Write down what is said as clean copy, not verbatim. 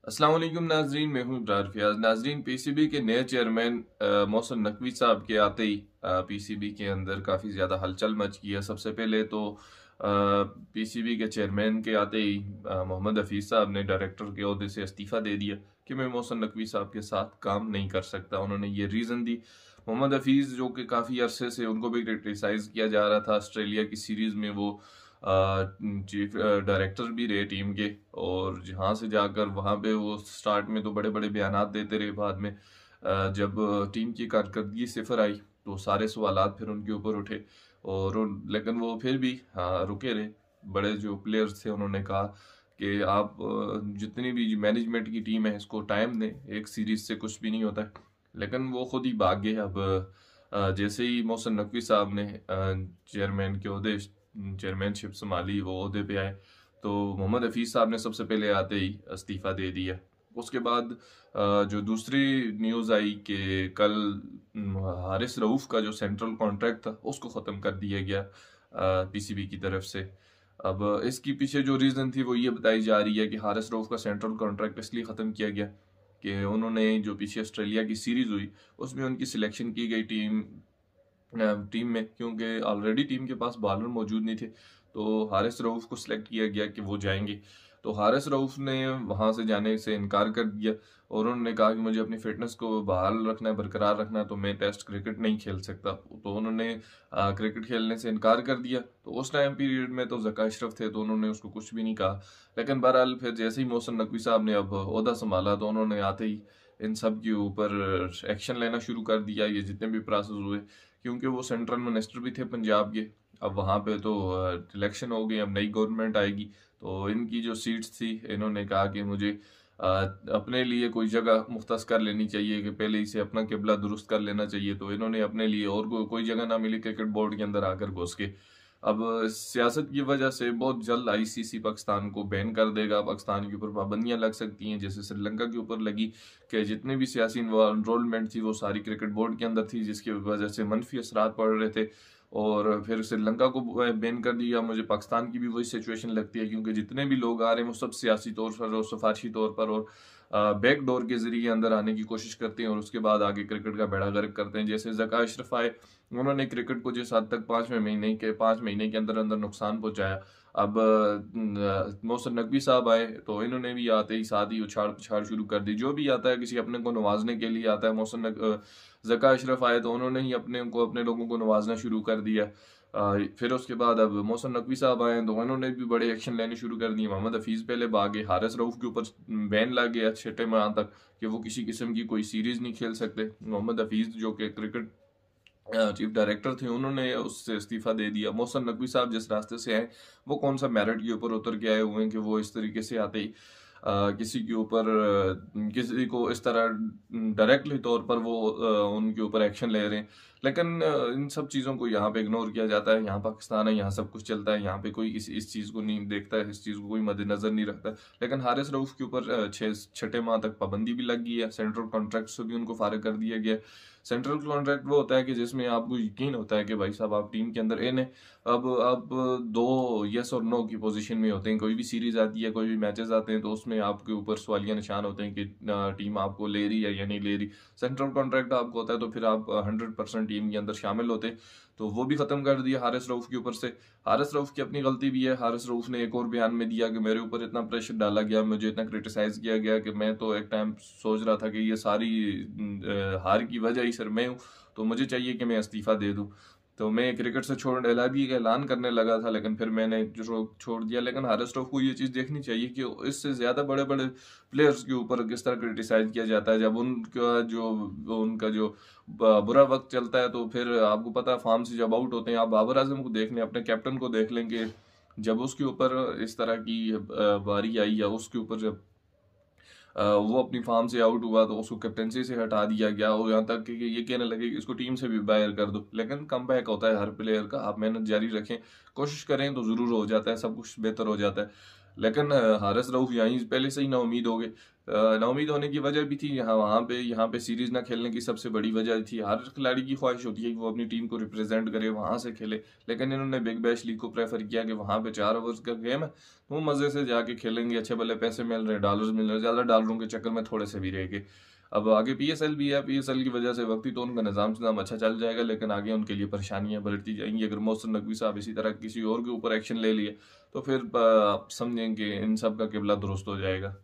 अस्सलाम वालेकुम नाजरीन, मैं हूं इब्रार फयाज। नाजरीन, पीसीबी के नए चेयरमैन मोहसिन नकवी साहब के आते ही पीसीबी के अंदर काफ़ी ज़्यादा हलचल मच गई है। सबसे पहले तो पीसीबी के चेयरमैन के आते ही मोहम्मद हफीज़ साहब ने डायरेक्टर के ओहदे से इस्तीफ़ा दे दिया कि मैं मोहसिन नकवी साहब के साथ काम नहीं कर सकता। उन्होंने ये रीज़न दी। मोहम्मद हफीज़ जो कि काफ़ी अरसे से उनको भी क्रिटिसाइज़ किया जा रहा था, ऑस्ट्रेलिया की सीरीज़ में वो चीफ डायरेक्टर भी रहे टीम के, और जहाँ से जाकर वहाँ पे वो स्टार्ट में तो बड़े बड़े बयानात देते रहे। बाद में जब टीम की कारकर्दगी सिफर आई तो सारे सवालात फिर उनके ऊपर उठे, लेकिन वो फिर भी रुके रहे। बड़े जो प्लेयर्स थे उन्होंने कहा कि आप जितनी भी मैनेजमेंट की टीम है इसको टाइम दें, एक सीरीज से कुछ भी नहीं होता है। लेकिन वो खुद ही भाग गए। अब जैसे ही मोहसिन नकवी साहब ने चेयरमैन के ओहदे चेयरमैनशिप संभाली, वो ओहदे पे आए, तो मोहम्मद हफीज साहब ने सबसे पहले आते ही इस्तीफा दे दिया। उसके बाद जो दूसरी न्यूज़ आई कि कल हारिस रऊफ का जो सेंट्रल कॉन्ट्रैक्ट था उसको ख़त्म कर दिया गया पीसीबी की तरफ से। अब इसकी पीछे जो रीज़न थी वो ये बताई जा रही है कि हारिस रऊफ का सेंट्रल कॉन्ट्रैक्ट इसलिए ख़त्म किया गया कि उन्होंने जो पीछे ऑस्ट्रेलिया की सीरीज़ हुई उसमें उनकी सिलेक्शन की गई टीम में, क्योंकि ऑलरेडी टीम के पास बॉलर मौजूद नहीं थे, तो हारिस रऊफ को सिलेक्ट किया गया कि वो जाएंगे। तो हारिस रऊफ ने वहां से जाने से इनकार कर दिया और उन्होंने कहा कि मुझे अपनी फिटनेस को बहाल रखना है, बरकरार रखना है, तो मैं टेस्ट क्रिकेट नहीं खेल सकता। तो उन्होंने क्रिकेट खेलने से इनकार कर दिया। तो उस टाइम पीरियड में तो जका अशरफ थे, तो उन्होंने उसको कुछ भी नहीं कहा। लेकिन बहरहाल फिर जैसे ही मोहसिन नकवी साहब ने अब ओहदा संभाला तो उन्होंने आते ही इन सब के ऊपर एक्शन लेना शुरू कर दिया। ये जितने भी प्रोसेस हुए, क्योंकि वो सेंट्रल मिनिस्टर भी थे पंजाब के, अब वहाँ पे तो इलेक्शन हो गई, अब नई गवर्नमेंट आएगी, तो इनकी जो सीट्स थी इन्होंने कहा कि मुझे अपने लिए कोई जगह मुख्तस कर लेनी चाहिए, कि पहले इसे अपना किबला दुरुस्त कर लेना चाहिए। तो इन्होंने अपने लिए और कोई जगह ना मिली क्रिकेट बोर्ड के अंदर आकर घुस के। अब सियासत की वजह से बहुत जल्द आईसीसी पाकिस्तान को बैन कर देगा, पाकिस्तान के ऊपर पाबंदियां लग सकती हैं, जैसे श्रीलंका के ऊपर लगी कि जितने भी सियासी इनरोलमेंट थी वो सारी क्रिकेट बोर्ड के अंदर थी, जिसकी वजह से मनफी असरात पड़ रहे थे। और फिर श्रीलंका को बैन कर दिया। मुझे पाकिस्तान की भी वही सिचुएशन लगती है, क्योंकि जितने भी लोग आ रहे हैं वो सब सियासी तौर पर और सिफारशी तौर पर और बैक डोर के जरिए अंदर आने की कोशिश करते हैं, और उसके बाद आगे क्रिकेट का बेड़ा गर्क करते हैं। जैसे जका अशरफ आए, उन्होंने क्रिकेट को जिस हद तक 5 महीने के अंदर अंदर नुकसान पहुंचाया। अब मोहसिन नकवी साहब आए तो इन्होंने भी आते ही साथ ही उछाड़ पुछाड़ शुरू कर दी। जो भी आता है किसी अपने को नवाजने के लिए आता है। जका अशरफ आए तो उन्होंने ही अपने लोगों को नवाजना शुरू कर दिया। फिर उसके बाद अब मोहसिन नकवी साहब आए तो उन्होंने भी बड़े एक्शन लेने शुरू कर दिए। मोहम्मद हफीज पहले भागे, हारिस रऊफ के ऊपर बैन लग गया 6 माह तक कि वो किसी किस्म की कोई सीरीज नहीं खेल सकते। मोहम्मद हफीज जो कि क्रिकेट चीफ डायरेक्टर थे, उन्होंने उससे इस्तीफा दे दिया। मोहसिन नकवी साहब जिस रास्ते से आए वो कौन सा मेरिट के ऊपर उतर के आए हुए हैं कि वो इस तरीके से आते ही किसी के ऊपर किसी को इस तरह डायरेक्टली तौर पर वो उनके ऊपर एक्शन ले रहे हैं। लेकिन इन सब चीज़ों को यहाँ पे इग्नोर किया जाता है। यहाँ पाकिस्तान है, यहाँ सब कुछ चलता है, यहाँ पे कोई इस चीज़ को नहीं देखता है, इस चीज़ को कोई मद्देनजर नहीं रखता। लेकिन हारिस रऊफ के ऊपर 6 माह तक पाबंदी भी लग गई है। सेंट्रल कॉन्ट्रैक्ट से भी उनको फारिग कर दिया गया। सेंट्रल कॉन्ट्रैक्ट वो होता है कि जिसमें आपको यकीन होता है कि भाई साहब आप टीम के अंदर इन है। अब दो यस और नो की पोजीशन में होते हैं। कोई भी सीरीज आती है, कोई भी मैचेस आते हैं, तो उसमें आपके ऊपर सवालिया निशान होते हैं कि टीम आपको ले रही है या नहीं ले रही। सेंट्रल कॉन्ट्रैक्ट आपको होता है तो फिर आप 100% टीम के अंदर शामिल होते हैं। तो वो भी खत्म कर दिया हारिस रऊफ के ऊपर से। हारिस रऊफ की अपनी गलती भी है। हारिस रऊफ ने एक और बयान में दिया कि मेरे ऊपर इतना प्रेशर डाला गया, मुझे इतना क्रिटिसाइज किया गया कि मैं तो एक टाइम सोच रहा था कि ये सारी हार की वजह ही सर मैं हूँ, तो मुझे चाहिए कि मैं इस्तीफा दे दूँ। तो मैं क्रिकेट से छोड़ एलआईबी का ऐलान करने लगा था, लेकिन फिर मैंने जो छोड़ दिया। लेकिन हारिस रऊफ को ये चीज़ देखनी चाहिए कि इससे ज़्यादा बड़े बड़े प्लेयर्स के ऊपर किस तरह क्रिटिसाइज किया जाता है। जब उनका जो बुरा वक्त चलता है तो फिर आपको पता है फॉर्म से जब आउट होते हैं, आप बाबर आजम को देख लें, अपने कैप्टन को देख लें कि जब उसके ऊपर इस तरह की बारी आई या उसके ऊपर जब वो अपनी फार्म से आउट हुआ तो उसको कैप्टनसी से हटा दिया गया, और यहाँ तक कि ये कहने लगे कि इसको टीम से भी बाहर कर दो। लेकिन कम बैक होता है हर प्लेयर का। आप मेहनत जारी रखें, कोशिश करें तो ज़रूर हो जाता है, सब कुछ बेहतर हो जाता है। लेकिन हारिस रऊफ यहीं पहले से ही नाउमीद हो गए। नाउमीद होने की वजह भी थी, यहाँ पे सीरीज ना खेलने की सबसे बड़ी वजह थी। हर खिलाड़ी की ख्वाहिश होती है कि वो अपनी टीम को रिप्रेजेंट करे, वहां से खेले, लेकिन इन्होंने बिग बैश लीग को प्रेफर किया कि वहां पे 4 ओवर्स का गेम है, वो मजे से जाके खेलेंगे, अच्छे भले पैसे मिल रहे हैं, डॉलर्स मिल रहे हैं, ज्यादा डॉलरों के चक्कर में थोड़े से भी रह गए। अब आगे पीएसएल भी है, पीएसएल की वजह से वक्ती तो उनका निजाम अच्छा चल जाएगा, लेकिन आगे उनके लिए परेशानियां बढ़ती जाएंगी। अगर मोहसिन नकवी साहब इसी तरह किसी और के ऊपर एक्शन ले लिए तो फिर आप समझें कि इन सब का किबला दुरुस्त हो जाएगा।